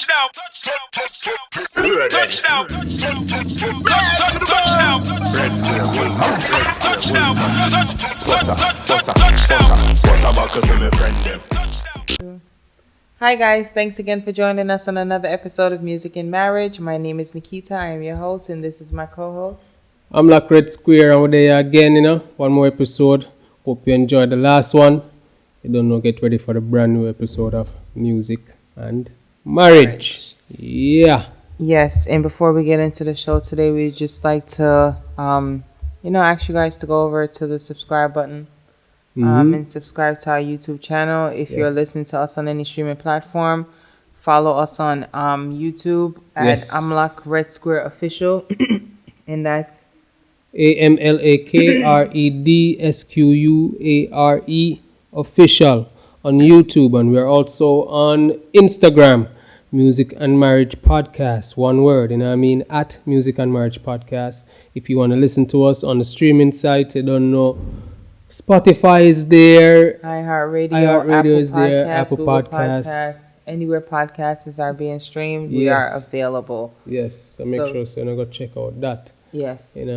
Touchdown. Touchdown. Touchdown. Red square, one half. Red square, Touchdown. one half. What's Touchdown. a buckle to my friend them? Hi guys, thanks again for joining us on another episode of Music and Marriage. My name is Nikita, I am your host, and this is my co-host. I'm like Red Square over there again, one more episode. Hope you enjoyed the last one. You don't know, get ready for the brand new episode of Music and Marriage. Yeah. Yes, and before we get into the show today, we'd just like to, ask you guys to go over to the subscribe button and subscribe to our YouTube channel. If you're listening to us on any streaming platform, follow us on YouTube at Amlak Red Square Official, and that's AMLAKREDSQUARE Official on YouTube, and we're also on Instagram, Music and Marriage Podcast, one word, at Music and Marriage Podcast. If you want to listen to us on the streaming site, I don't know, Spotify is there, iHeartRadio is there, Apple Podcasts. Anywhere podcasts are being streamed, we are available. Yes, so make sure you go check out that. Yes. And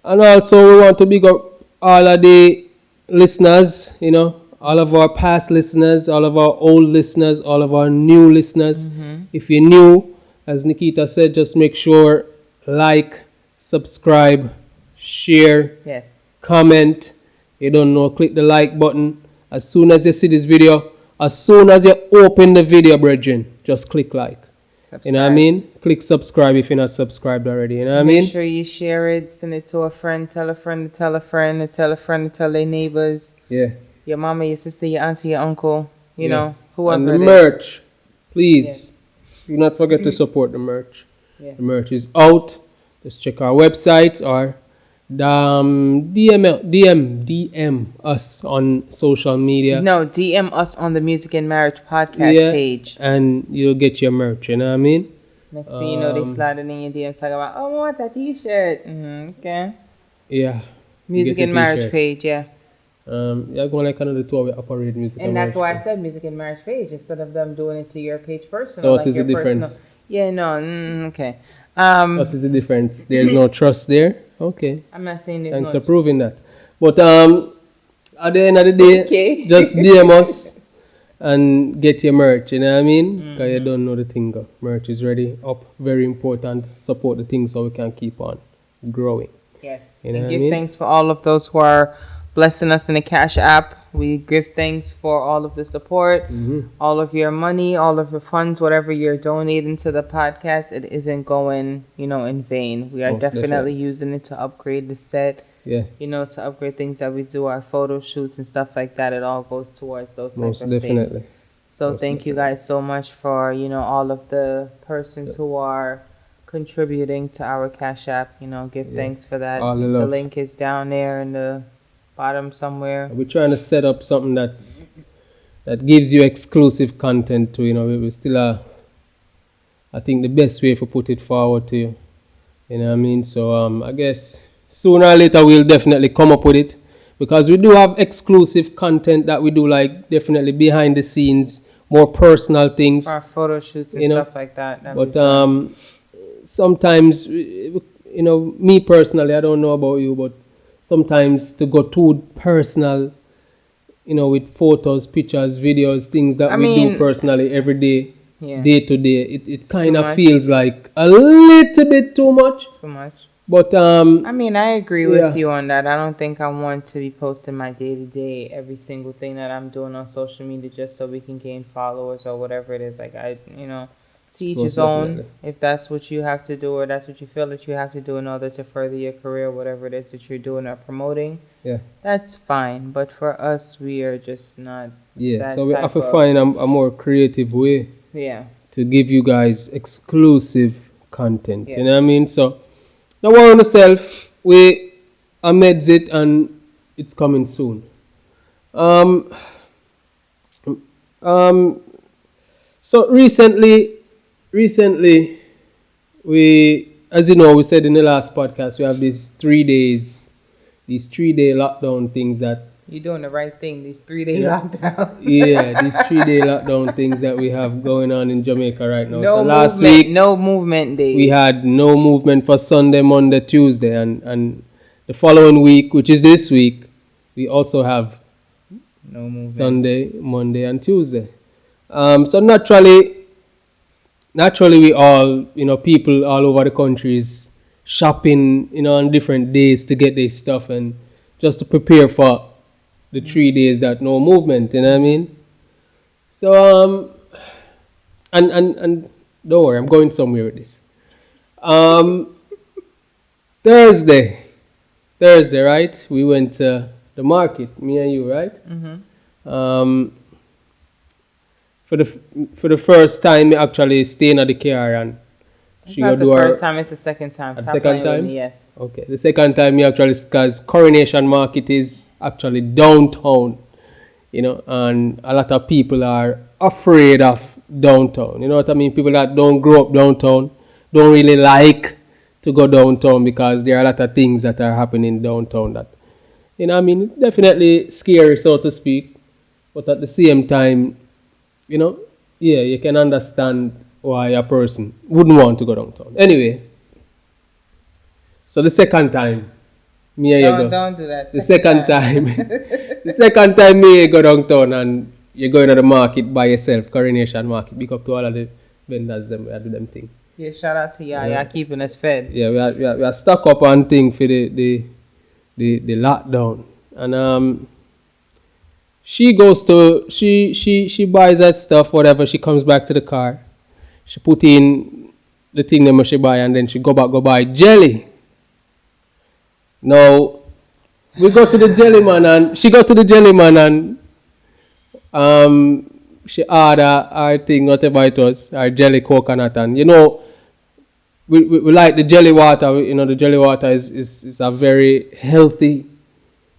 also we want to big up all of the listeners, all of our past listeners, all of our old listeners, all of our new listeners. If you're new, as Nikita said, just make sure like, subscribe, share, comment. You don't know, click the like button. As soon as you see this video, as soon as you open the video, brethren, just click like. Subscribe. You know what I mean? Click subscribe if you're not subscribed already. You know what I mean? Make sure you share it, send it to a friend, tell a friend to tell a friend, to tell a friend to tell their neighbors. Yeah. Your mama, your sister, your auntie, your uncle, you know, whoever and the it merch, is. Please, do not forget to support the merch. Yes. The merch is out. Just check our websites or DM us on social media. No, DM us on the Music and Marriage Podcast page. And you'll get your merch, you know what I mean? Next thing you know, they slide it in your DM talking about, oh, I want that t-shirt. Okay. Yeah. Music and Marriage page, yeah. You're going like another 2-hour operate music. And that's why I said Music and Marriage page instead of them doing it to your page personal. So what is the difference? Yeah, no, okay. What is the difference? There's no trust there? Okay. I'm not saying there's Thanks for proving that. But at the end of the day, just DM us and get your merch, you know what I mean? Because you don't know the thing. Merch is ready, up, very important. Support the thing so we can keep on growing. Yes. You know and give thanks for all of those who are blessing us in the Cash App. We give thanks for all of the support, all of your money, all of your funds, whatever you're donating to the podcast. It isn't going, in vain. We are definitely using it to upgrade the set. Yeah. To upgrade things that we do, our photo shoots and stuff like that. It all goes towards those types of things. So thank you guys so much for, all of the persons who are contributing to our Cash App. Give thanks for that. All the love. Link is down there in the bottom somewhere. We're trying to set up something that gives you exclusive content to, we still I think the best way to put it forward to you. You know what I mean? So I guess sooner or later we'll definitely come up with it, because we do have exclusive content that we do, like definitely behind the scenes, more personal things. Our photo shoots and stuff like that. But sometimes, me personally, I don't know about you, but sometimes to go too personal, with photos, pictures, videos, things that we do personally every day, day to day, it kind of feels like a little bit too much. Too much. But I agree with you on that. I don't think I want to be posting my day-to-day, every single thing that I'm doing on social media just so we can gain followers or whatever it is. Like, to each his own. If that's what you have to do, or that's what you feel that you have to do in order to further your career, whatever it is that you're doing or promoting, that's fine. But for us, we are just not. Yeah, so we have to find a more creative way. Yeah. To give you guys exclusive content. You know what I mean? So don't worry on yourself. We amends it and it's coming soon. So recently, we, as you know, we said in the last podcast, we have these 3 day lockdown things that You're doing the right thing. These 3-day lockdown. Yeah, these 3-day lockdown things that we have going on in Jamaica right now. No so last movement, week, no movement days. we had no movement for Sunday, Monday, Tuesday, and the following week, which is this week, we also have no movement. Sunday, Monday, and Tuesday. So naturally, we all, people all over the country is shopping, on different days to get their stuff and just to prepare for the 3 days that no movement, you know what I mean? So, and don't worry, I'm going somewhere with this. Thursday, right? We went to the market, me and you, right? Mm-hmm. For the first time, we actually staying at the car and It's not the first time, it's the second time. At the Stop second playing with time? me, yes. Okay, the second time we actually, because Coronation Market is actually downtown, and a lot of people are afraid of downtown. You know what I mean? People that don't grow up downtown don't really like to go downtown because there are a lot of things that are happening downtown that, it's definitely scary, so to speak, but at the same time, yeah, you can understand why a person wouldn't want to go downtown. Anyway, so the second time, me and you go. Don't do that. The second time, the second time me and you go downtown and you're going to the market by yourself, Coronation Market. Big up to all of the vendors, them, we do them thing. Yeah, shout out to y'all keeping us fed. Yeah, we are stuck up on thing for the lockdown. And she goes to, she buys that stuff, whatever, she comes back to the car. She put in the thing that she buy and then she go buy jelly. Now, we go to the jelly man and she go to the jelly man and she order our thing, whatever it was, our jelly coconut. And we like the jelly water. The jelly water is a very healthy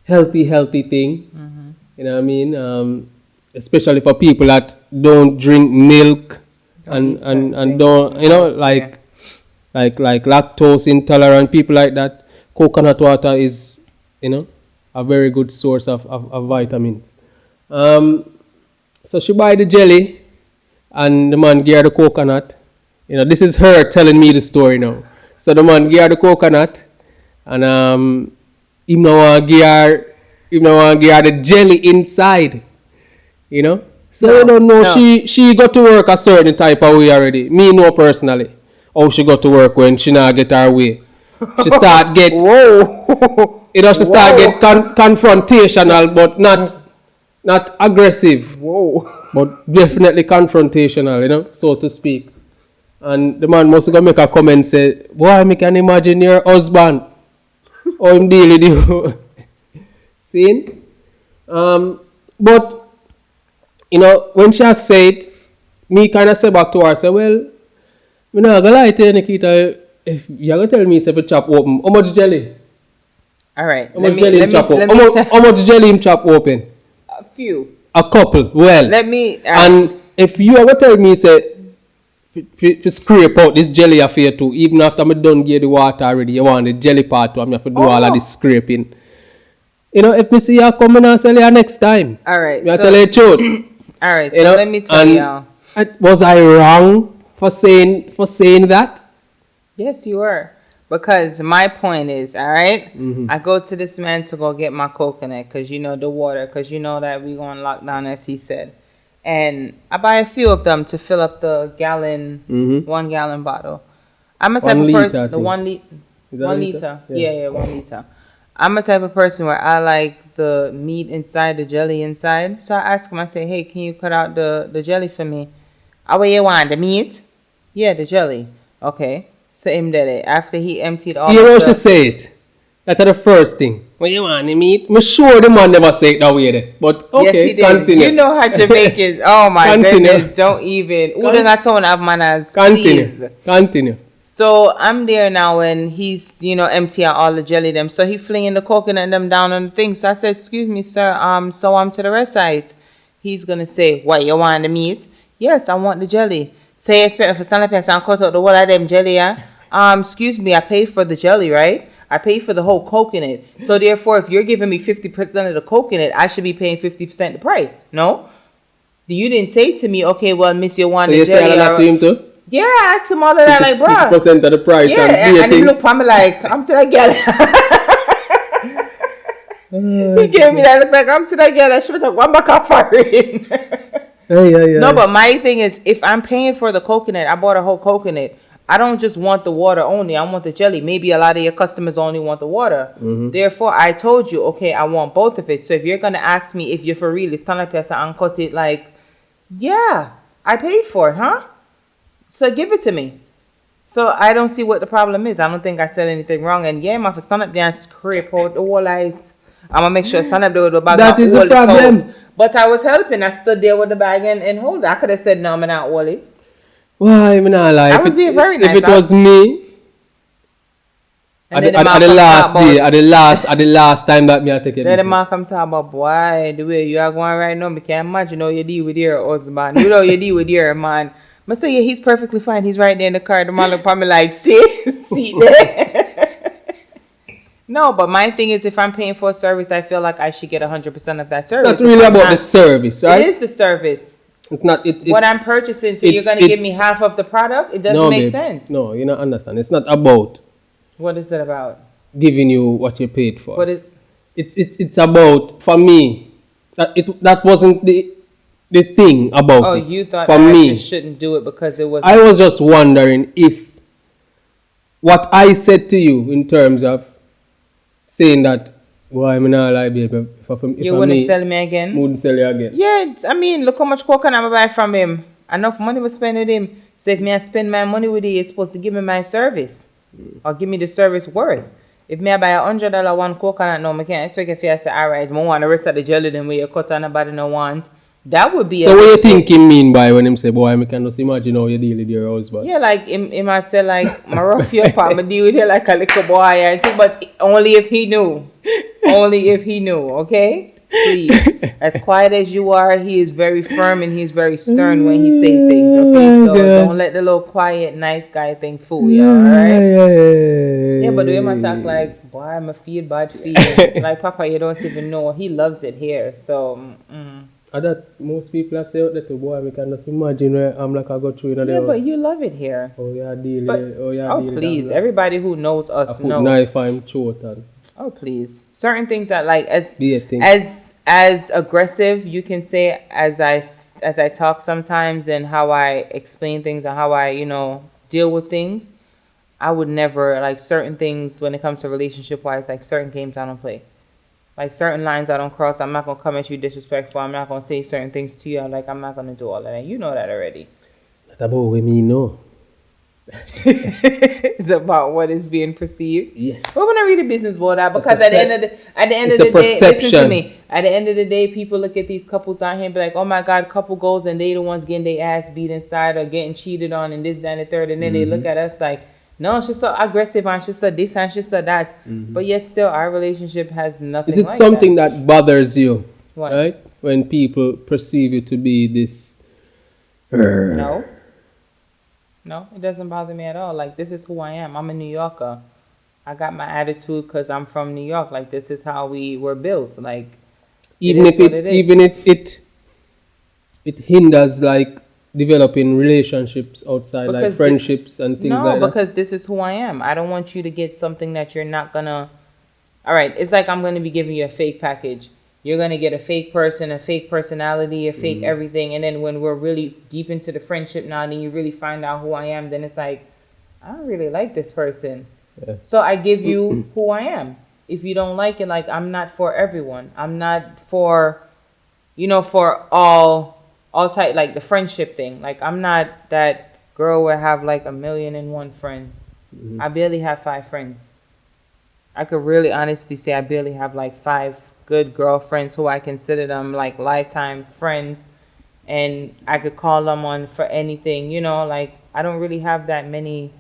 thing. Mm-hmm. You know what I mean? Especially for people that don't drink milk and don't, like lactose intolerant, people like that. Coconut water is, a very good source of vitamins. So she buy the jelly and the man gave her the coconut. This is her telling me the story now. So the man gave her the coconut and he no want give her the jelly inside. So I don't know. No. She got to work a certain type of way already. Me know personally how she got to work when she not get her way. She start get whoa. She start get confrontational, but not aggressive. Whoa. But definitely confrontational, so to speak. And the man must go make a comment say, "Boy, me can imagine your husband. How him deal with you." See? But when she has said, me kind of say back to her, say, well, I'm not gonna lie to you, Nikita, if you're gonna tell me if a chop open, how much jelly? All right. How much jelly him chop open? How much jelly him chop open? A few. A couple. Well. Let me. And if you are gonna tell me, say, to scrape out this jelly affair too, even after I'm done give the water already, you want the jelly part too, I'm have to do all of this scraping. If me see you coming and sell you next time. All right. I tell you the truth. All right. So let me tell y'all. Was I wrong for saying that? Yes, you were. Because my point is, all right, Mm-hmm. I go to this man to go get my coconut because the water, because that we going lockdown as he said. And I buy a few of them to fill up the gallon, 1 gallon bottle. I'm a type of person, the 1 liter. 1 liter. Yeah, 1 liter. I'm a type of person where I like the meat inside, the jelly inside. So I ask him, I say, hey, can you cut out the jelly for me? What you want, the meat? Yeah, the jelly. Okay. So him did it. After he emptied all you know she say it. That's the first thing. What you want, the meat? I'm sure the man never say it that way there. But okay, yes, he did. continue. You know how Jamaicans, oh my goodness, don't even. Udon have manners, please. Continue. So I'm there now and he's, empty out all the jelly them. So he flinging the coconut them down on the thing. So I said, excuse me, sir, so I'm to the rest side. He's going to say, what, you want the meat? Yes, I want the jelly. Say, expect me for stand up and cut out the whole of them jelly, yeah? Excuse me, I paid for the jelly, right? I pay for the whole coconut. So therefore, if you're giving me 50% of the coconut, I should be paying 50% the price. No? You didn't say to me, okay, well, miss, you want So the you jelly. say that to him too? Yeah, I asked him all of that, like, bruh. 50% of the price. Yeah, and he looked at me like, I'm to that girl. He gave me that look like, I'm to that girl. I should have took one back off for him. No, but my thing is, if I'm paying for the coconut, I bought a whole coconut. I don't just want the water only. I want the jelly. Maybe a lot of your customers only want the water. Therefore, I told you, okay, I want both of it. So if you're going to ask me if you're for real, it's time to uncut it, like, yeah, I paid for it, huh? So give it to me. So I don't see what the problem is. I don't think I said anything wrong. And yeah, my stand up there and scrape out the whole lights. I'm going to make sure stand up there with the bag. That is the problem. But I was helping. I stood there with the bag and hold it. I could have said, no, I'm not hold it. Why, I'm not like I was being very nice. If it was me, at the last day, at the last time that me I take it. Then the man come talk about, boy, the way you are going right now, me can't imagine how you deal with your husband. You know you deal with your man. I say, yeah, he's perfectly fine. He's right there in the car. The man look at me like, see there. No, but my thing is, if I'm paying for a service, I feel like I should get 100% of that service. It's not really about the service, right? It is the service. It's not. It's what I'm purchasing. So you're gonna give me half of the product? It doesn't make sense. No, you don't understand. It's not about. What is it about? Giving you what you paid for. What is? It's about, for me. That wasn't the thing about it. Oh, you thought for I me just shouldn't do it because it was. I was just wondering if what I said to you in terms of saying that, well, I'm not liable. You wouldn't sell me again? Wouldn't sell you again. Yeah, I mean, look how much coconut I buy from him. Enough money was spent with him. So if me I spend my money with you, you're supposed to give me my service. Or give me the service worth. If me I buy $100 one coconut, no, I can't expect if you say, alright, I want the rest of the jelly then where you cut and nobody no want. That would be. So what you think he mean by when him say, boy, I can just imagine how you deal with your husband? Yeah, like he might say like, my rough you up, I deal with you like a little boy, I think, but only if he knew. Only if he knew, okay? Please. As quiet as you are, he is very firm and he's very stern when he say things, okay? So don't let the little quiet, nice guy thing fool you, alright? Yeah, but the way I talk like, boy, I'm a feel bad feeling. Like, Papa, you don't even know. He loves it here, so... That most people are saying out there to, boy, I can just imagine where I'm like I go through another house. But you love it here. Oh, yeah, deal. Please. Everybody who knows us knows. I put knife on throat and... Oh, please. Certain things that like as aggressive you can say as I talk sometimes and how I explain things and how I, deal with things. I would never like certain things when it comes to relationship wise, like certain games I don't play. Like certain lines I don't cross. I'm not gonna come at you disrespectful. I'm not gonna say certain things to you. Like I'm not gonna do all of that. You know that already. It's not about what me know. It's about what is being perceived. Yes. We're gonna read the business about that because at the end of the day, listen to me. At the end of the day, people look at these couples out here and be like, "Oh my God, couple goals and they the ones getting their ass beat inside or getting cheated on and this, that, and the third." And then they look at us like, "No, she's so aggressive and she's so this and she's so that." But yet still, our relationship has nothing. Is it something that bothers you? What? Right? When people perceive you to be this. No, it doesn't bother me at all. Like, this is who I am. I'm a New Yorker. I got my attitude because I'm from New York. Like, this is how we were built. Like, even if it hinders like developing relationships outside, because like friendships and things like that. No, because this is who I am. I don't want you to get something that you're not gonna. All right, it's like I'm gonna be giving you a fake package. You're going to get a fake person, a fake personality, a fake everything. And then when we're really deep into the friendship now, and you really find out who I am, then it's like, I don't really like this person. Yeah. So I give you who I am. If you don't like it, like, I'm not for everyone. I'm not for, for all type, like the friendship thing. Like, I'm not that girl where I have like 1,000,001 friends. I barely have 5 friends. I could really honestly say I barely have like 5 good girlfriends who I consider them like lifetime friends, and I could call them on for anything, like I don't really have that many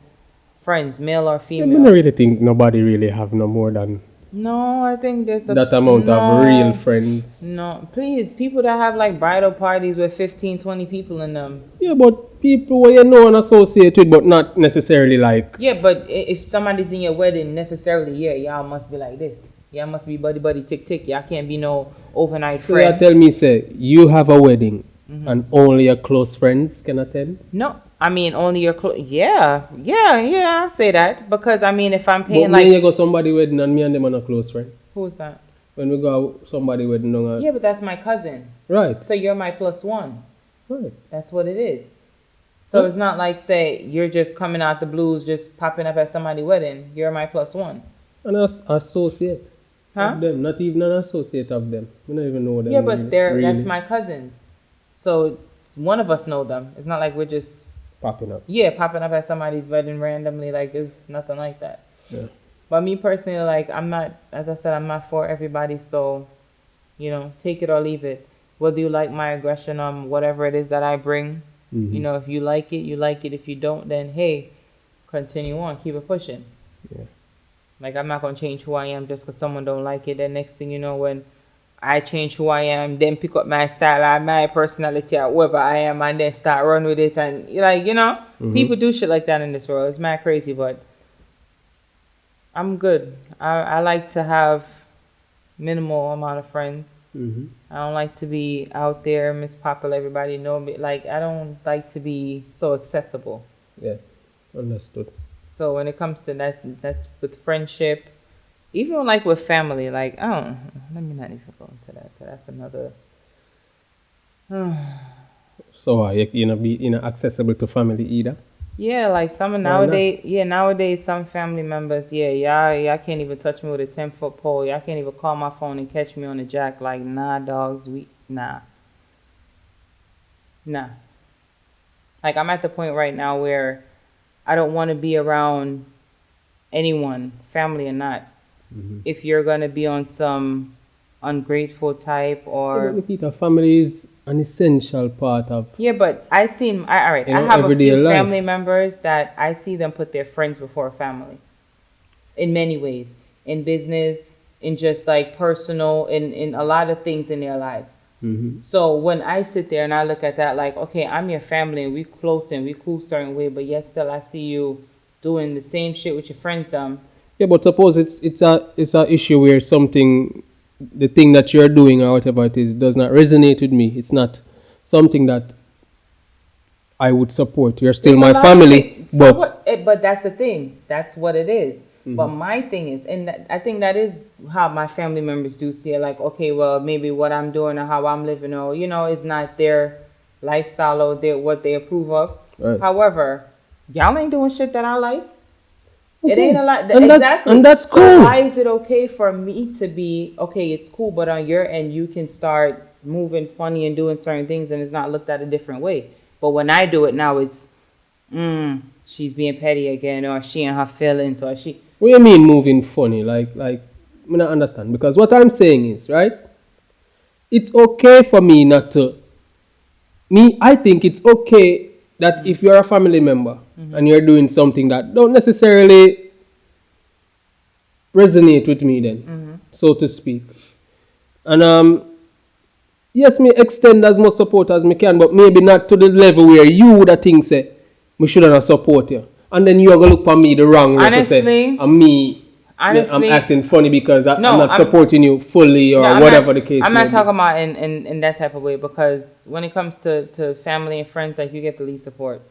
friends, male or female. I don't really think nobody really have no more than No, I think there's a that amount of real friends. No, please, people that have like bridal parties with 15, 20 people in them. Yeah, but people where you know and associate with, but not necessarily like. Yeah, but if somebody's in your wedding, necessarily, yeah, y'all must be like this. Y'all must be buddy buddy tick tick. Y'all can't be no overnight So you friend. tell me, say you have a wedding and only your close friends can attend. No, I mean only your yeah, I say that because I mean if I'm But paying when like you go somebody wedding and me and them are not close friend. who's that? When we go out somebody wedding, Yeah, but that's my cousin. right, So you're my plus one. right. That's what it is. So Yeah. it's not like say you're just coming out the blues, just popping up at somebody's wedding. You're my plus one. And us associate Huh? of them, not even an associate of them. We don't even know them. Yeah, but really, they're really that's my cousins. So one of us know them. It's not like we're just popping up. popping up at somebody's wedding randomly. Like there's nothing like that. Yeah. But me personally, like I'm not, as I said, I'm not for everybody. So, take it or leave it. Whether you like my aggression on whatever it is that I bring, Mhm. if you like it, you like it. If you don't, then hey, continue on, keep it pushing. Yeah. Like I'm not gonna change who I am just because someone don't like it. Then next thing you know, when I change who I am, then pick up my style and my personality or whoever I am, and then start run with it. And people do shit like that in this world. It's mad crazy, but I'm good. I like to have minimal amount of friends. Mhm. I don't like to be out there, Miss Popular, everybody know me. Like I don't like to be so accessible. Yeah. Understood. So when it comes to that's with friendship, even like with family. Like I don't. Let me not even go into that. 'Cause that's another. So you're not be accessible to family either. Yeah, like some not? nowadays. Yeah, nowadays some family members. Yeah, y'all can't even touch me with a 10-foot pole. Y'all can't even call my phone and catch me on the jack. Like nah, dogs. Nah. Like I'm at the point right now where I don't want to be around anyone, family or not. If you're gonna be on some ungrateful type or Nikita, family is an essential part of. yeah, but all right. I have a everyday few life. family members that I see them put their friends before family. In many ways, in business, in just like personal, in a lot of things in their lives. So when I sit there and I look at that, like, okay, I'm your family and we close and we cool certain way, but yet still I see you doing the same shit with your friends. Yeah, but suppose it's a issue where the thing that you're doing or whatever it is does not resonate with me. It's not something that I would support. You're still my family, but But that's the thing. That's what it is. But my thing is, and I think that is how my family members do see it. Like, okay, well, maybe what I'm doing or how I'm living, or is not their lifestyle or what they approve of. Right. However, y'all ain't doing shit that I like. It Okay. ain't a lot. And that's So cool. why is it okay for me to be okay? It's cool, but on your end, you can start moving funny and doing certain things, and it's not looked at a different way. But when I do it now, it's she's being petty again, or she and her feelings, or she. What do you mean moving funny? Like I don't understand. Because what I'm saying is, right? It's okay for me not to. I think it's okay that if you're a family member and you're doing something that don't necessarily resonate with me then, so to speak. And yes, me extend as much support as me can, but maybe not to the level where you would have think say, me shouldn't have support you. And then you're going to look for me the wrong way to say, I'm acting funny because I'm not supporting you fully or whatever the case I'm may not be. talking about in that type of way, because when it comes to family and friends, like you get the least support.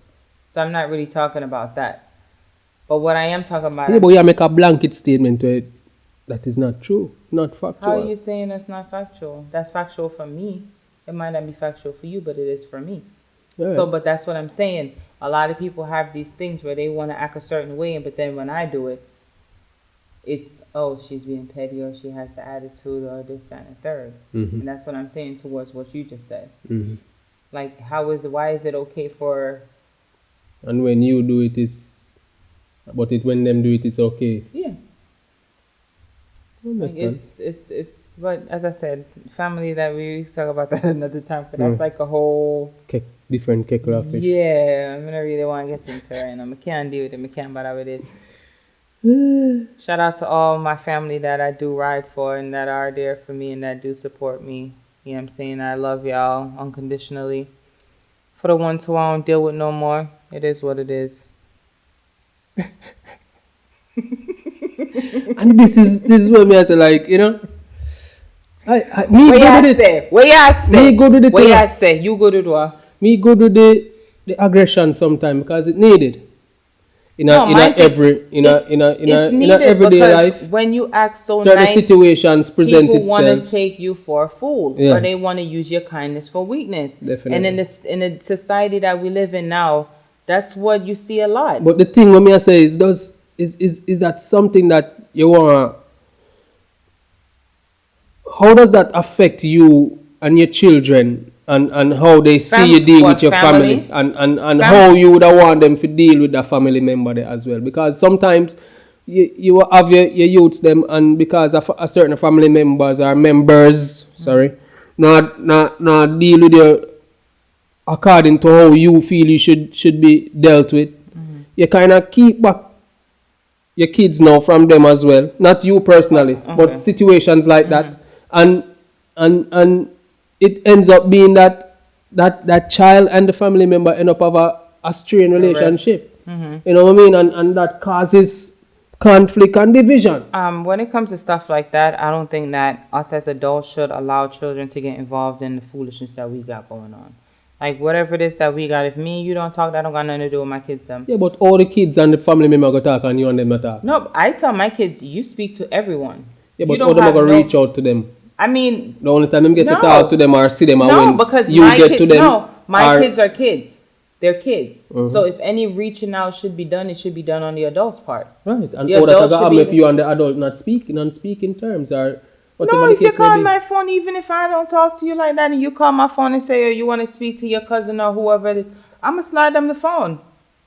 So I'm not really talking about that. But what I am talking about... Yeah, but you make a blanket statement where that is not true, not factual. How are you saying that's not factual? That's factual for me. It might not be factual for you, but it is for me. Right. So, but that's what I'm saying. A lot of people have these things where they want to act a certain way, but then when I do it, it's, oh, she's being petty, or she has the attitude, or this, that, and the third. And that's what I'm saying towards what you just said. Like, why is it okay for... And when you do it, but when them do it, it's okay. Yeah. I understand. Like it's but as I said, family, that we talk about that another time, but that's like a whole different kettle of fish. Yeah, I really want to get into it right now. I can't deal with it. I can't bother with it. Shout out to all my family that I do ride for and that are there for me and that do support me. You know what I'm saying? I love y'all unconditionally. For the ones who I don't deal with no more, it is what it is. And this is what me I say, like, you know. Me What go y'all to the say? What y'all say? Me go to the What thing. y'all say? You go to the what? Me go to the aggression sometimes because it needed. In a It's needed everyday because life, when you act so certain nice, situations present people want to itself. take you for a fool, Yeah. or they want to use your kindness for weakness. Definitely. And in the society that we live in now, that's what you see a lot. But the thing what me I say is that something that you want. How does that affect you and your children and how they see you deal with your family and how you would want them to deal with that family member there as well? Because sometimes you will have your youths them, and because of a certain family members or members, not deal with you according to how you feel you should be dealt with. You kind of keep back your kids now from them as well, not you personally, but situations like that, and it ends up being that child and the family member end up have a strained relationship. You know what I mean? And that causes conflict and division. When it comes to stuff like that, I don't think that us as adults should allow children to get involved in the foolishness that we got going on. Like, whatever it is that we got, if me and you don't talk, that don't got nothing to do with my kids, them. Yeah, but all the kids and the family member go talk and you and them not talk. No, I tell my kids, you speak to everyone. Yeah, but all them are going to reach out to them. I mean... The only time them get to talk to them or see them no, when because you get to them. No, my kids are kids. They're kids. So if any reaching out should be done, it should be done on the adult's part. Right. And all that happen if you and the adult not speaking on speaking terms or whatever no, the if you case may call be. my phone, even if I don't talk to you like that, and you call my phone and say, oh, you want to speak to your cousin or whoever it is, I'm going to slide them the phone.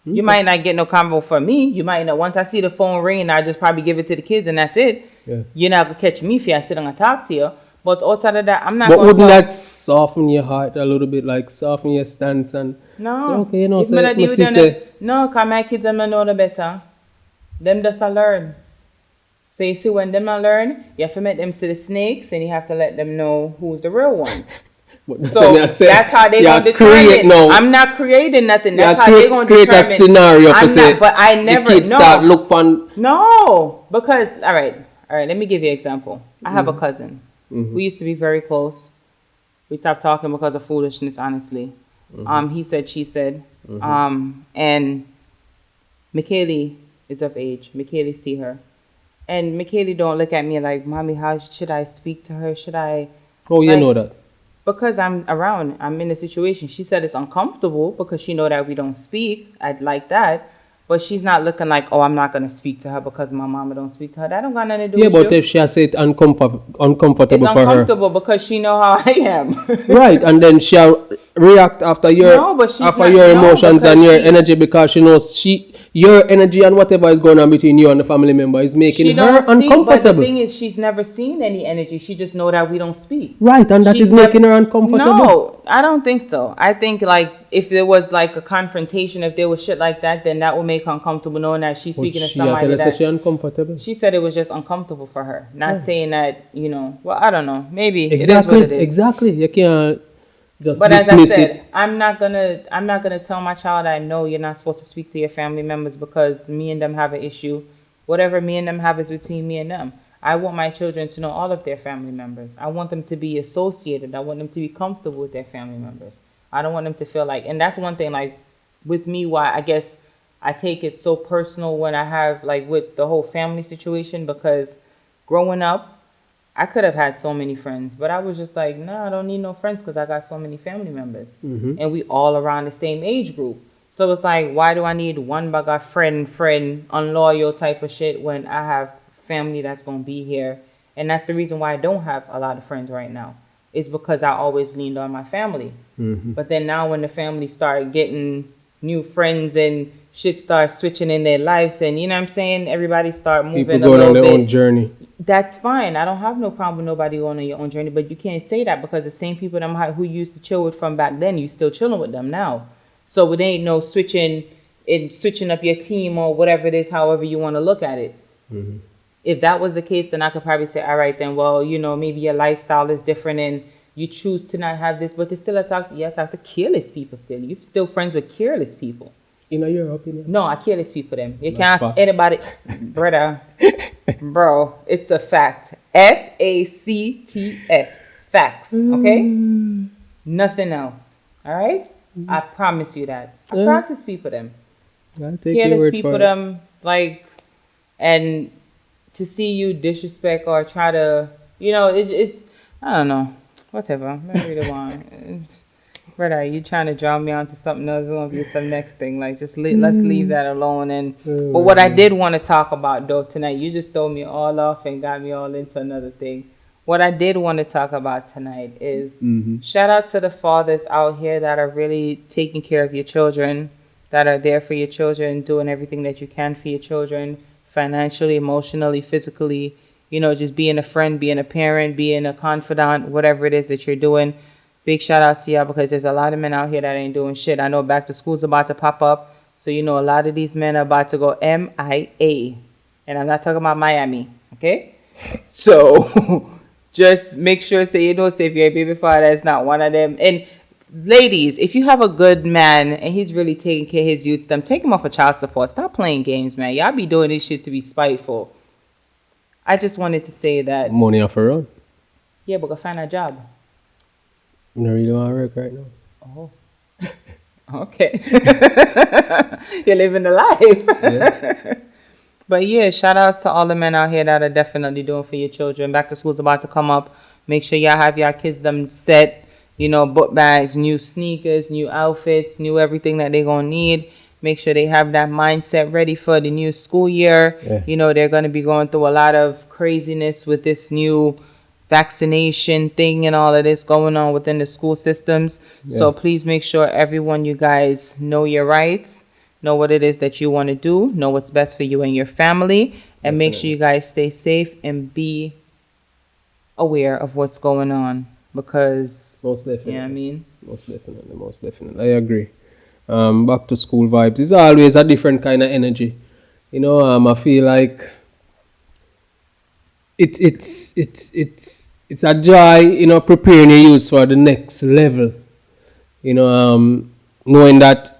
You might not get no convo from me. You might not. Once I see the phone ring, I just probably give it to the kids and that's it. Yeah. You're not going to catch me if I sit and talk to you. But outside of that, I'm not But going to wouldn't that soften your heart a little bit, like soften your stance and no. say, okay, you know, If say, me not deal with them, say, no, because my kids them know the better. Them just a learn. So you see, when them a learn, you have to make them see the snakes and you have to let them know who's the real ones. So that's how they gonna determine. No. I'm not creating nothing. That's how they gonna create determine. a scenario for say, but I never the kids start look on. No, because all right. Let me give you an example. I have a cousin. We used to be very close. We stopped talking because of foolishness. Honestly, he said, she said, and McKaylee is of age. McKaylee see her, and McKaylee don't look at me like, mommy, how should I speak to her? Should I? Oh, you know that. Because I'm around, I'm in a situation. She said it's uncomfortable because she know that we don't speak. I'd like that. But she's not looking like, oh, I'm not going to speak to her because my mama don't speak to her. That don't got nothing to do with you. Yeah, but if she has said uncomfortable it's for her. uncomfortable because she know how I am. Right, and then she'll react after your emotions and your energy because she knows your energy and whatever is going on between you and the family member is making her uncomfortable. But the thing is, she's never seen any energy. She just know that we don't speak. Right, and that is making her uncomfortable. No, I don't think so. I think like if there was like a confrontation, if there was shit like that, then that would make her uncomfortable knowing that she's speaking to somebody that she's uncomfortable. She said it was just uncomfortable for her. Not saying that, well, I don't know. Maybe exactly, it is what it is. Exactly. You can't just but dismiss as I said, it. I'm not gonna tell my child I know you're not supposed to speak to your family members because me and them have an issue. Whatever me and them have is between me and them. I want my children to know all of their family members. I want them to be associated. I want them to be comfortable with their family members. I don't want them to feel like, and that's one thing, like, with me, why I guess I take it so personal when I have, like, with the whole family situation, because growing up, I could have had so many friends, but I was just like, no, I don't need no friends because I got so many family members. And we all around the same age group. So it's like, why do I need one bugger friend, unloyal type of shit when I have family that's going to be here? And that's the reason why I don't have a lot of friends right now. It's because I always leaned on my family. But then now when the family started getting new friends and shit starts switching in their lives and, you know what I'm saying, everybody start moving people going on their own journey. That's fine. I don't have no problem with nobody going on your own journey, but you can't say that because the same people who used to chill with from back then, you still chilling with them now. So it ain't no switching up your team or whatever it is, however you want to look at it. If that was the case, then I could probably say, all right, then, well, maybe your lifestyle is different and you choose to not have this, but there's still you talk to careless people still. You're still friends with careless people. In your opinion? No, I careless people them. You can't ask anybody, brother, bro, it's a fact. FACTS. Facts, okay? Nothing else, all right? I promise you that. I promise people them. I'll take your word people for them, like, and to see you disrespect or try to, it's I don't know, whatever. I really want. Brother, you trying to draw me onto something else? It's gonna be some next thing. Like, just let's leave that alone. But what I did want to talk about though tonight, you just throw me all off and got me all into another thing. What I did want to talk about tonight is shout out to the fathers out here that are really taking care of your children, that are there for your children, doing everything that you can for your children, financially, emotionally, physically, just being a friend, being a parent, being a confidant, whatever it is that you're doing. Big shout out to y'all, because there's a lot of men out here that ain't doing shit. I know back to school's about to pop up, so a lot of these men are about to go MIA. And I'm not talking about Miami, okay? So just make sure, say if you're a baby father, that's not one of them. And ladies, if you have a good man and he's really taking care of his youth, take him off of child support. Stop playing games, man. Y'all be doing this shit to be spiteful. I just wanted to say that. Money off her own. Yeah, but go find a job. I don't really want to work right now. Oh. Okay. You're living the life. Yeah. But yeah, shout out to all the men out here that are definitely doing for your children. Back to school's about to come up. Make sure y'all have your kids them set, book bags, new sneakers, new outfits, new everything that they're going to need. Make sure they have that mindset ready for the new school year. Yeah. They're going to be going through a lot of craziness with this new vaccination thing and all of this going on within the school systems. Yeah. So please make sure everyone, you guys, know your rights, know what it is that you want to do, know what's best for you and your family, and make sure you guys stay safe and be aware of what's going on, because most definitely. You know what I mean? Most definitely. I agree. Back to school vibes. It's always a different kind of energy. I feel like it's a joy, preparing your youth for the next level. Knowing that,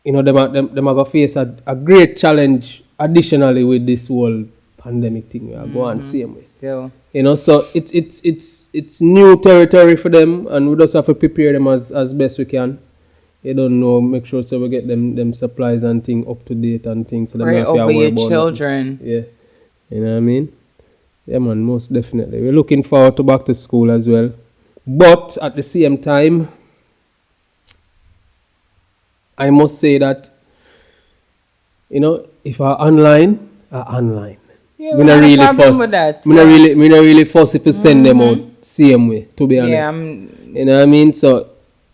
them are going to face a great challenge additionally with this whole pandemic thing. We are going same way. Still. So it's new territory for them, and we just have to prepare them as best we can. You don't know, make sure so we get them supplies and things up to date and things, so they right don't have to over worry your about children. Nothing. Yeah, you know what I mean. Yeah, man, most definitely. We're looking forward to back to school as well, but at the same time, I must say that if I'm online, I'm online. Yeah, we not really fuss. With that. Me not really fuss if you send them out same way. To be honest, you know what I mean. So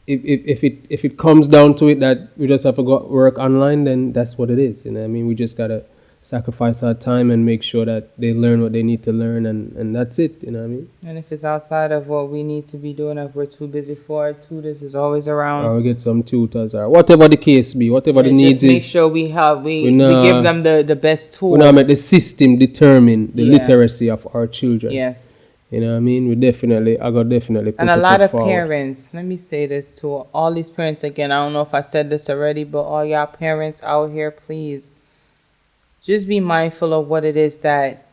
if it comes down to it that we just have to go work online, then that's what it is. You know what I mean. We just gotta sacrifice our time and make sure that they learn what they need to learn, and that's it. You know what I mean. And if it's outside of what we need to be doing, if we're too busy for it, tutors is always around. Or we get some tutors, or whatever the case be, whatever the needs is. Make sure we give them the best tools. We now make the system determine the literacy of our children. Yes. You know what I mean? I got definitely put and a lot of forward. Parents, let me say this to all these parents again. I don't know if I said this already, but all y'all parents out here, please, just be mindful of what it is that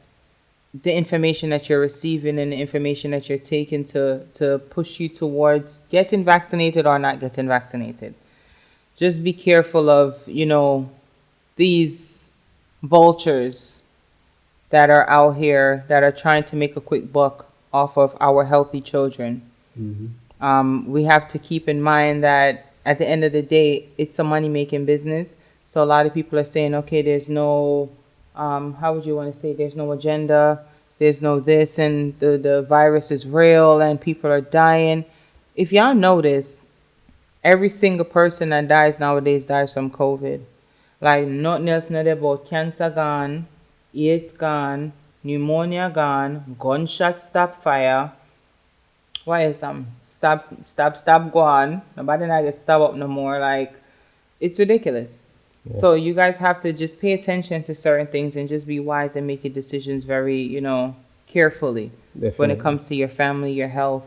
the information that you're receiving and the information that you're taking to push you towards getting vaccinated or not getting vaccinated. Just be careful of, these vultures that are out here that are trying to make a quick buck off of our healthy children. Mm-hmm. We have to keep in mind that at the end of the day, it's a money-making business. So a lot of people are saying, okay, there's no, how would you want to say, there's no agenda, there's no this, and the virus is real and people are dying. If y'all notice, every single person that dies nowadays dies from COVID. Like, nothing else not about cancer gone, AIDS gone, pneumonia gone, gunshot stop fire. Why is stop go on? Nobody not get stabbed up no more. Like, it's ridiculous. So you guys have to just pay attention to certain things and just be wise and make your decisions very, carefully when it Definitely. comes to your family, your health,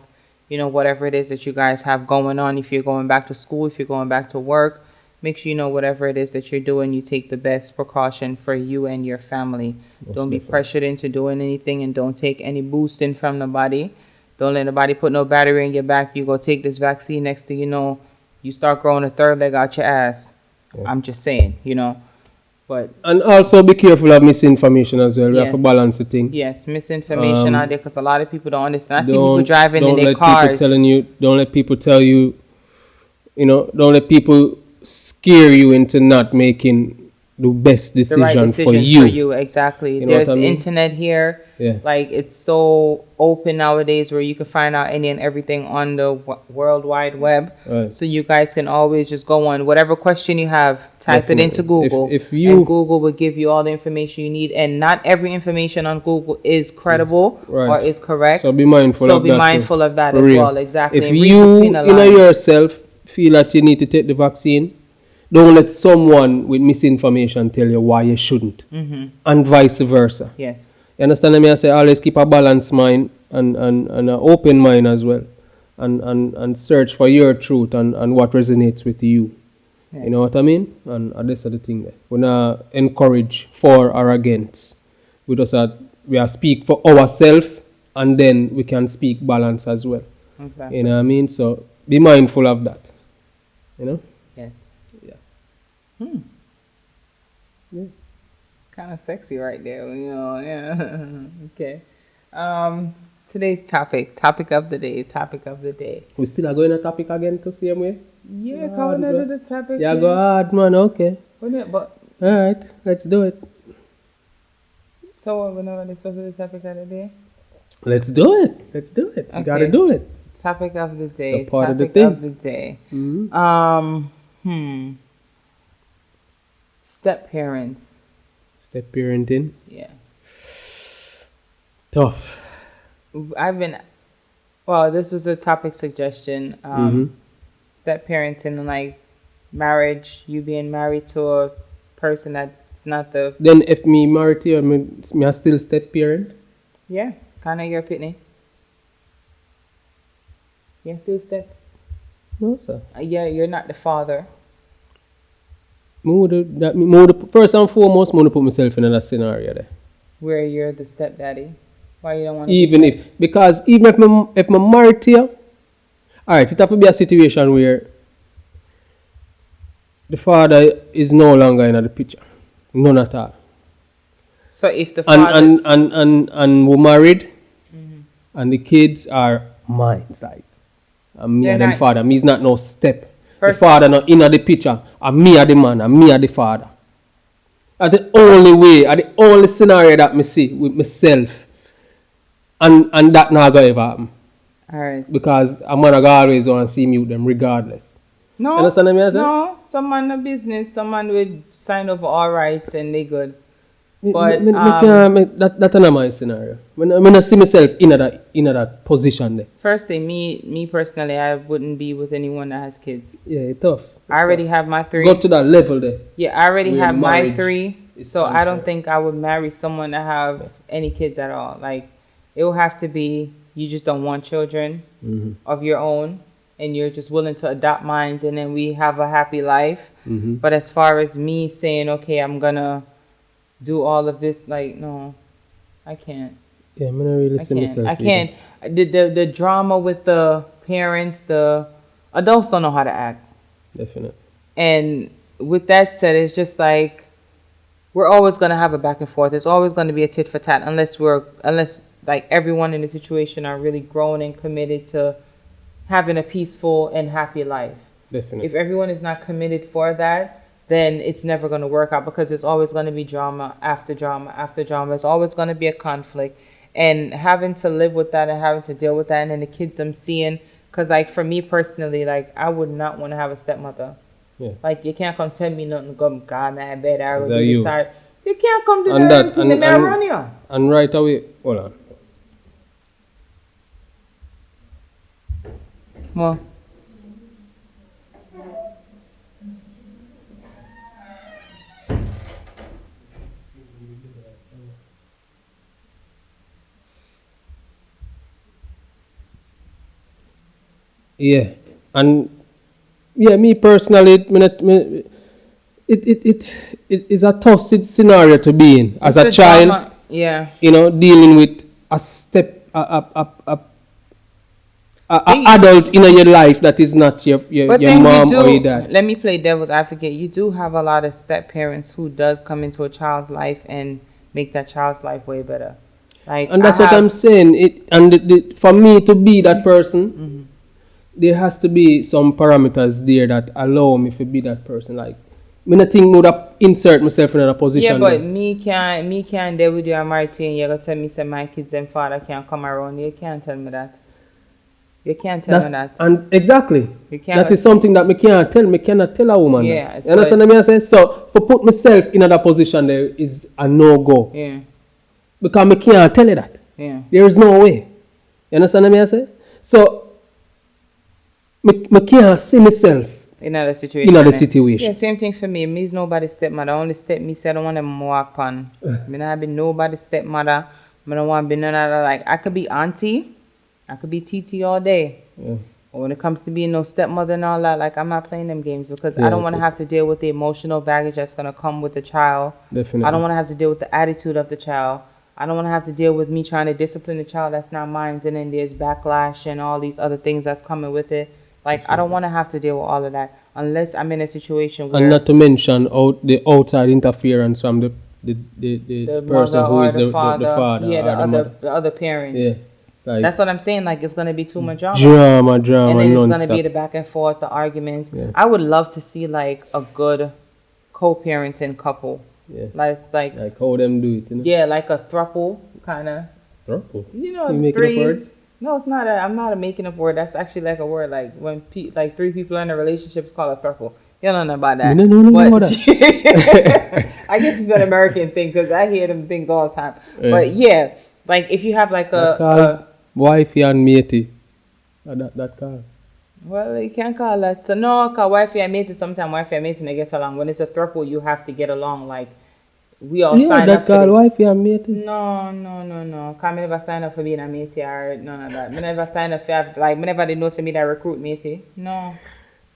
whatever it is that you guys have going on. If you're going back to school, if you're going back to work, make sure whatever it is that you're doing, you take the best precaution for you and your family. Most Don't be definitely. pressured into doing anything, and don't take any boosting from the body. Don't let nobody put no battery in your back. You go take this vaccine, next thing you know, you start growing a third leg out your ass. Yeah. I'm just saying, But And also be careful of misinformation as well. We have to Yes. balance the thing. yes, misinformation out there because a lot of people don't understand. I see people Don't driving in don't their let people cars. telling you. Don't let people tell you. Don't let people scare you into not making the best The right decision decision for you. exactly. You know what There's I mean? internet here. Yeah. Like it's so open nowadays where you can find out any and everything on the World Wide Web. Right. So you guys can always just go on whatever question you have, type it into Definitely. Google, If you- and Google will give you all the information you need. And not every information on Google is credible Right. or is correct. So be mindful So of be that. mindful of that For as real. well. Exactly. If And read you between the in lines. yourself feel that you need to take the vaccine, don't let someone with misinformation tell you why you shouldn't, and vice versa. Yes. You understand me? I say always keep a balanced mind and an open mind as well, and search for your truth and what resonates with you. Yes. You know what I mean? And this is the thing there. We not encourage for or against. We are speak for ourselves, and then we can speak balance as well. Exactly. You know what I mean? So be mindful of that. You know? Yes. Yeah. Yeah. Kind of sexy right there, yeah. Okay. Today's topic of the day. We still are going to topic again to same way? Yeah, Hard, coming bro. into the topic. Yeah, go hard, man. Okay. But Alright, let's do it. so we're not really supposed to do the topic of the day. Let's do it. Let's do it. We gotta Okay. do it. Topic of the day. So part of the topic thing. of the day. Mm-hmm. Step parents. Step parenting. Yeah. Tough. This was a topic suggestion. Mm-hmm. Step parenting and like marriage, you being married to a person that's not the, Then if me married to you, me I still step parent? yeah, kind of your pitney. You still step. No, sir. Yeah, you're not the father. First and foremost, I want to put myself in that scenario there. Where you're the stepdaddy. Why you don't want to? Even if I'm married to you, alright, it have to be a situation where the father is no longer in the picture. None at all. So if the father, And we're married, and the kids are mine. It's like, and me They're and them not- father. Me's not no step. First- The father not in the picture. And me are the man, and me are the father. That's the only way, and the only scenario that me see with myself. And that not gonna ever happen. all right. Because a man always want to see me with them regardless. No, Understand what I mean? no. Someone in business, someone would sign over all rights and they good. Me But, that's not my scenario. I not see myself in that position there. First thing, me personally, I wouldn't be with anyone that has kids. Yeah, it's tough. I already have my three. Go to that level there. Yeah, I already Where have my marriage three. is So I don't concerned. think I would marry someone that have any kids at all. Like it will have to be you just don't want children of your own, and you're just willing to adopt mine, and then we have a happy life. But as far as me saying, okay, I'm gonna do all of this, like no, I can't. Yeah, I'm not really I see can't. myself. I either. can't. The drama with the parents, the adults don't know how to act. Definitely. And with that said, it's just like we're always gonna have a back and forth. It's always gonna be a tit for tat unless like everyone in the situation are really grown and committed to having a peaceful and happy life. Definitely. If everyone is not committed for that, then it's never gonna work out because there's always gonna be drama after drama after drama. It's always gonna be a conflict, and having to live with that and having to deal with that, and then the kids I'm seeing. Cause like for me personally, like I would not want to have a stepmother. Yeah. Like you can't come tell me nothing. Go, God, man, bad. I Is will that you? decide. You can't come to And that that- everything. The and- man and- run you. And right away, hold on. Well, Yeah, and yeah, me personally, it is a tough scenario to be in as It's a a child. drama. Yeah. You know, dealing with a step a Thing- adult in your life that is not your But then mom or your dad. let me play devil's advocate. You do have a lot of step parents who does come into a child's life and make that child's life way better. Like, And that's what I'm saying. For me to be that person, there has to be some parameters there that allow me to be that person. Like, me not think would insert myself in a position. Yeah, but there. me can't deal with you. I'm married to you and you're gonna tell me say my kids and father can't come around. You can't tell me that. You can't tell me that. And exactly. You can't. That is something that me can't tell. Me cannot tell a woman. Yeah, that. You understand what I say? So, for put myself in that position there is a no-go. Yeah. Because me can't tell you that. Yeah. There is no way. You understand what I say? So, me can't see myself In other situation. in other situation. Yeah, same thing for me. Me's nobody's stepmother. Only step me said I don't want them walk on. Me not be nobody's stepmother. I don't want to be none other. Like, I could be auntie. I could be TT all day. Yeah. But when it comes to being no stepmother and all that, like, I'm not playing them games because I don't want to have to deal with the emotional baggage that's going to come with the child. Definitely. I don't want to have to deal with the attitude of the child. I don't want to have to deal with me trying to discipline the child that's not mine, and then there's backlash and all these other things that's coming with it. Like, I don't want to have to deal with all of that unless I'm in a situation where... And not to mention the outside interference from the person who is the father. Yeah, or the other parent. Yeah. Like, That's what I'm saying. Like, it's going to be too much drama. Drama, And then it's going to non-stop. be the back and forth, the arguments. Yeah. I would love to see, like, a good co-parenting couple. Yeah. Like how them do it, you know? yeah, like a throuple, kind of. Throuple? You know, You making three. up words? No, it's not. I'm not a making up word. That's actually like a word. Like when like three people are in a relationship, it's called a throuple. You don't know about that. No, But- that. I guess it's an American thing because I hear them things all the time. Yeah. But yeah, like if you have like a wifey and matey. That call. well, you can't call that. So no, cause wifey and mate. Sometimes wifey and mate and they get along. When it's a throuple, you have to get along. Like we all Yeah, sign that up for call this. wifey and matey. No. Cause I never sign up for being a matey or none of that. I never sign up for like whenever they know some me that recruit matey. No.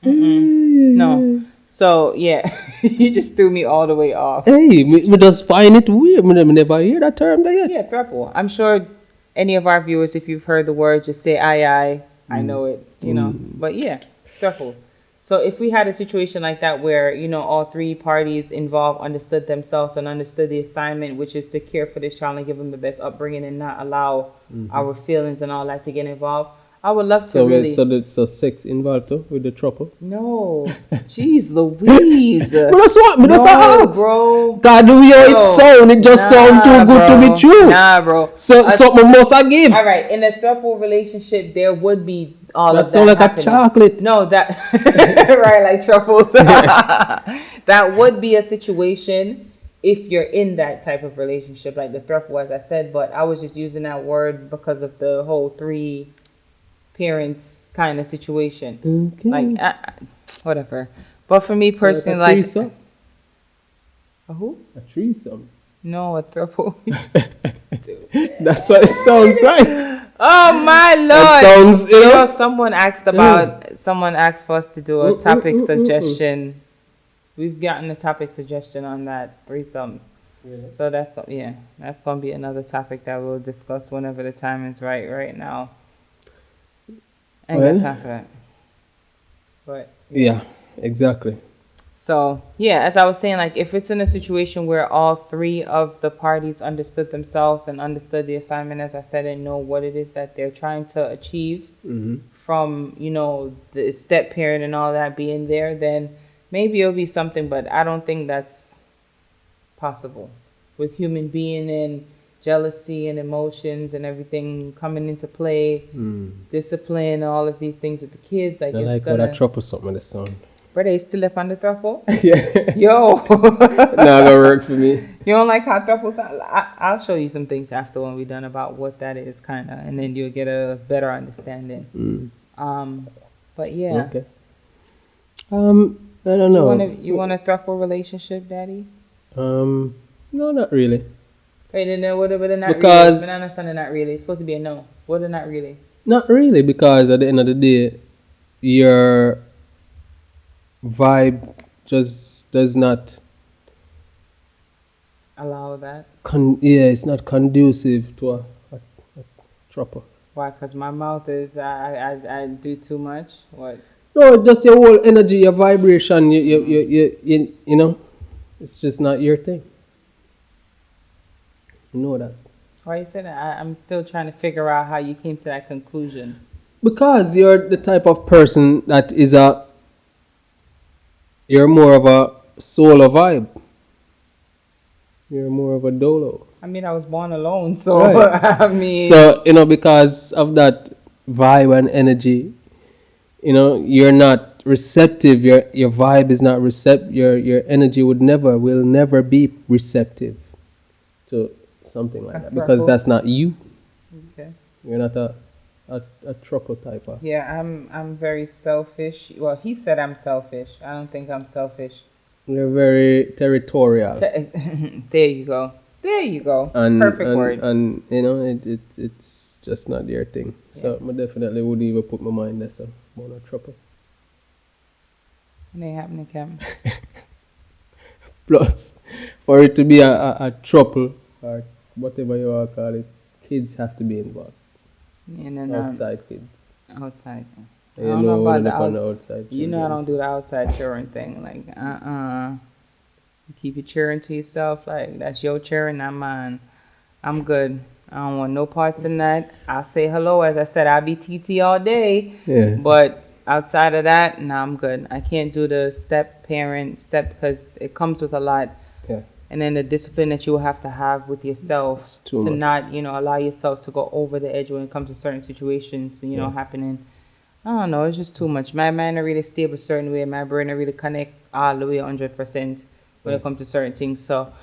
No. So yeah, you just threw me all the way off. Hey, me just find it weird. Me never hear that term there yet. Yeah, throuple. I'm sure any of our viewers, if you've heard the word, just say aye. I know it, you know. But yeah, throuples. So if we had a situation like that where, you know, all three parties involved understood themselves and understood the assignment, which is to care for this child and give them the best upbringing and not allow our feelings and all that to get involved, I would love to really... So sex involved too with the trouble? No. Jeez Louise. But that's what me No, that's bro. God, the way how it sound, it just sound too good to be true. Nah, bro. So something must I give. All right, in a throuple relationship, there would be all That of that sound like happening. a chocolate. No, that right, like truffles. That would be a situation if you're in that type of relationship, like the throuple, as I said. But I was just using that word because of the whole three parents kind of situation. Okay. Like whatever. But for me personally, a threesome? a who? A threesome. No, a throuple. That's what it sounds like. Oh my lord! It sounds, you know. Someone asked for us to do a topic suggestion. We've gotten a topic suggestion on that, threesomes. Yeah. So that's gonna be another topic that we'll discuss whenever the time is right. Right now, I ain't got time for that. But Yeah, exactly. so yeah, as I was saying, like if it's in a situation where all three of the parties understood themselves and understood the assignment, as I said, and know what it is that they're trying to achieve from, you know, the step parent and all that being there, then maybe it'll be something. But I don't think that's possible with human being and jealousy and emotions and everything coming into play, discipline, all of these things with the kids. Like I it's like how gonna. that trouble something with the sound. Brother, you still up on the throuple? Yeah. Yo. Not gonna work for me. You don't like how throuples sound? I'll show you some things after when we're done about what that is, kind of, and then you'll get a better understanding. But yeah. Okay. I don't know. You want a throuple relationship, Daddy? No, not really. Wait, then what are not Because- really? Banana son, not really. It's supposed to be a no. What are not really? Not really, because at the end of the day, your vibe just does not Allow that. it's not conducive to a trapper. Why? Because my mouth is, I do too much? What? No, just your whole energy, your vibration, you know, it's just not your thing. You know that. Why you say that? I'm still trying to figure out how you came to that conclusion. Because you're the type of person that you're more of a solo vibe. You're more of a dolo. I mean, I was born alone, so Right. I mean. So, you know, because of that vibe and energy, you know, you're not receptive. Your vibe is not receptive. Your energy will never be receptive to something like that because that's not you. Okay. You're not a trucker type of. Yeah, I'm very selfish. Well, he said I'm selfish. I don't think I'm selfish. You're very territorial. There you go. There you go. And, Perfect word. And you know, it's just not your thing. So I definitely wouldn't even put my mind there. So I'm not trouble. It ain't happening, Cam. Plus, for it to be a trouble or whatever you want to call it, kids have to be involved. And then Outside kids. outside. I You don't know know about the outside. You know I don't do the outside children thing. Like, keep your children to yourself. Like, that's your children, not mine. I'm good. I don't want no parts in that. I'll say hello. As I said, I'll be TT all day. Yeah. But outside of that, nah, I'm good. I can't do the step because it comes with a lot. Yeah. And then the discipline that you will have to have with yourself It's too to much. not, allow yourself to go over the edge when it comes to certain situations, happening. I don't know. It's just too much. My mind are really stable a certain way. My brain are really connect all the way 100% when it comes to certain things. So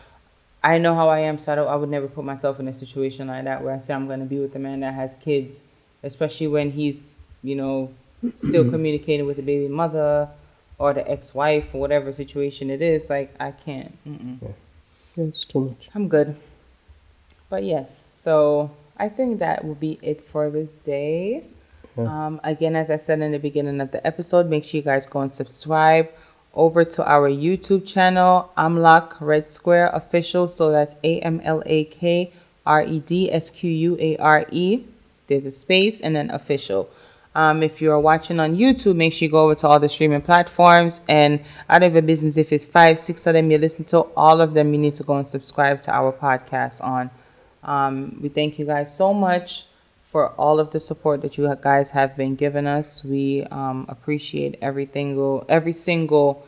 I know how I am. So I would never put myself in a situation like that where I say I'm going to be with a man that has kids, especially when he's, still communicating with the baby mother or the ex-wife or whatever situation it is. Like, I can't. Yeah, it's too much. I'm good. But yes, so I think that will be it for the day. Again, as I said in the beginning of the episode, make sure you guys go and subscribe over to our YouTube channel, Amlak Red Square Official. So that's AMLAKREDSQUARE. There's a space and then official. If you're watching on YouTube, make sure you go over to all the streaming platforms. And out of your business, if it's 5, 6 of them you listen to, all of them you need to go and subscribe to our podcast on. We thank you guys so much for all of the support that you guys have been giving us. We appreciate every single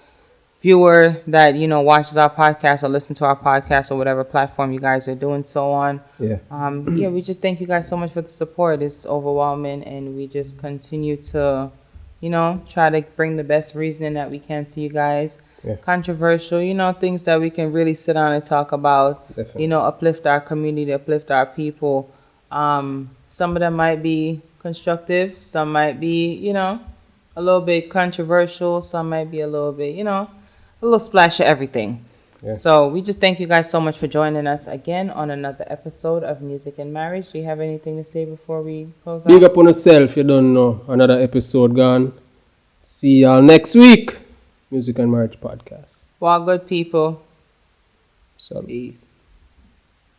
viewer that watches our podcast or listen to our podcast or whatever platform you guys are doing so on. Yeah. We just thank you guys so much for the support. It's overwhelming, and we just continue to try to bring the best reasoning that we can to you guys. Yeah. Controversial, things that we can really sit down and talk about. Definitely. Uplift our community, uplift our people. Some of them might be constructive. Some might be, a little bit controversial. Some might be a little bit, a little splash of everything. Yeah. So we just thank you guys so much for joining us again on another episode of Music and Marriage. Do you have anything to say before we close out? Big up on yourself. You don't know. Another episode gone. See y'all next week. Music and Marriage Podcast. Well, good people. Salute. Peace.